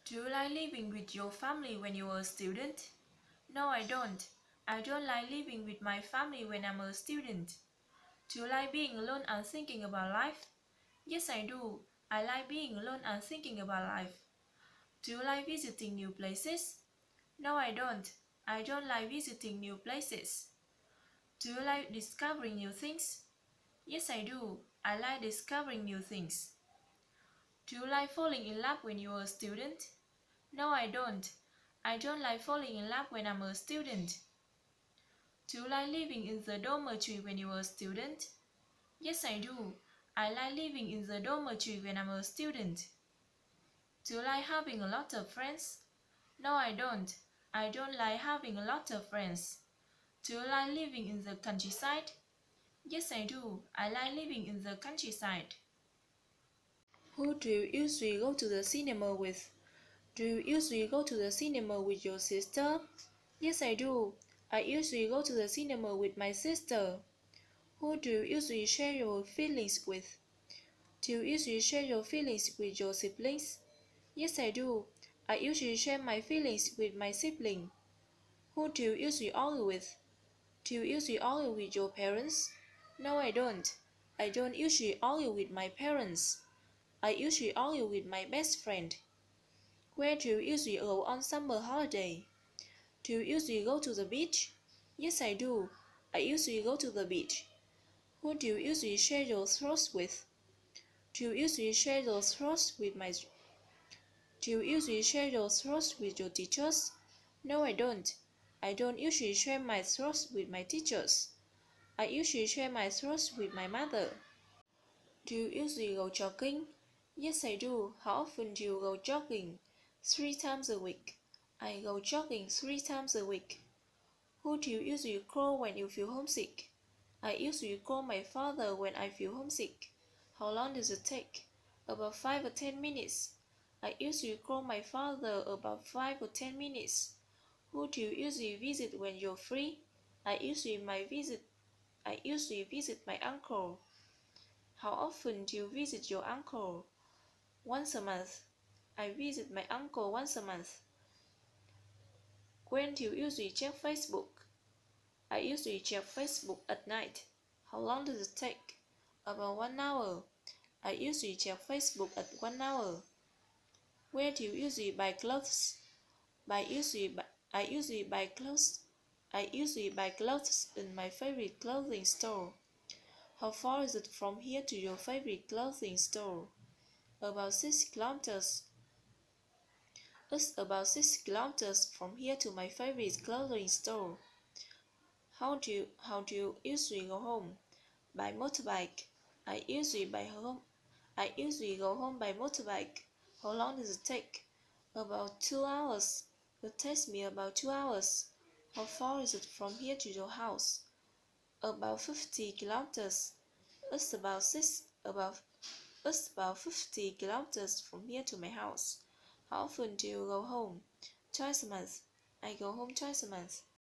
Do you like living with your family when you were a student? No, I don't. I don't like living with my family when I'm a student. Do you like being alone and thinking about life? Yes, I do. I like being alone and thinking about life. Do you like visiting new places? No, I don't. I don't like visiting new places. Do you like discovering new things? Yes, I do. I like discovering new things. Do you like falling in love when you were a student? No, I don't. I don't like falling in love when I'm a student. Do you like living in the dormitory when you were a student? Yes, I do. I like living in the dormitory when I'm a student. Do you like having a lot of friends? No, I don't. I don't like having a lot of friends. Do you like living in the countryside? Yes, I do. I like living in the countryside. Who do you usually go to the cinema with? Do you usually go to the cinema with your sister? Yes, I do. I usually go to the cinema with my sister. Who do you usually share your feelings with? Do you usually share your feelings with your siblings? Yes, I do. I usually share my feelings with my sibling. Who do you usually argue with? Do you usually argue with your parents? No, I don't. I don't usually argue with my parents. I usually argue with my best friend. Where do you usually go on summer holiday? Do you usually go to the beach? Yes, I do. I usually go to the beach. Who do you usually share your thoughts with? Do you usually share your thoughts with my Do you usually share your thoughts with your teachers? No, I don't. I don't usually share my thoughts with my teachers. I usually share my thoughts with my mother. Do you usually go jogging? Yes, I do. How often do you go jogging? 3 times a week. I go jogging 3 times a week. Who do you usually call when you feel homesick? I usually call my father when I feel homesick. How long does it take? About 5 or 10 minutes. I usually call my father about 5 or 10 minutes. Who do you usually visit when you're free? I usually visit my uncle. How often do you visit your uncle? Once a month. I visit my uncle once a month. When do you usually check Facebook? I usually check Facebook at night. How long does it take? About 1 hour. I usually check Facebook at 1 hour. Where do you usually buy clothes? I usually buy clothes. I usually buy clothes in my favorite clothing store. How far is it from here to your favorite clothing store? About 6 kilometers. It's about 6 kilometers from here to my favorite clothing store. How do you usually go home? By motorbike. I usually go home by motorbike. How long does it take? About 2 hours. It takes me about 2 hours. How far is it from here to your house? About 50 kilometers. It's about six about it's about 50 kilometers from here to my house. How often do you go home? Twice a month. I go home twice a month.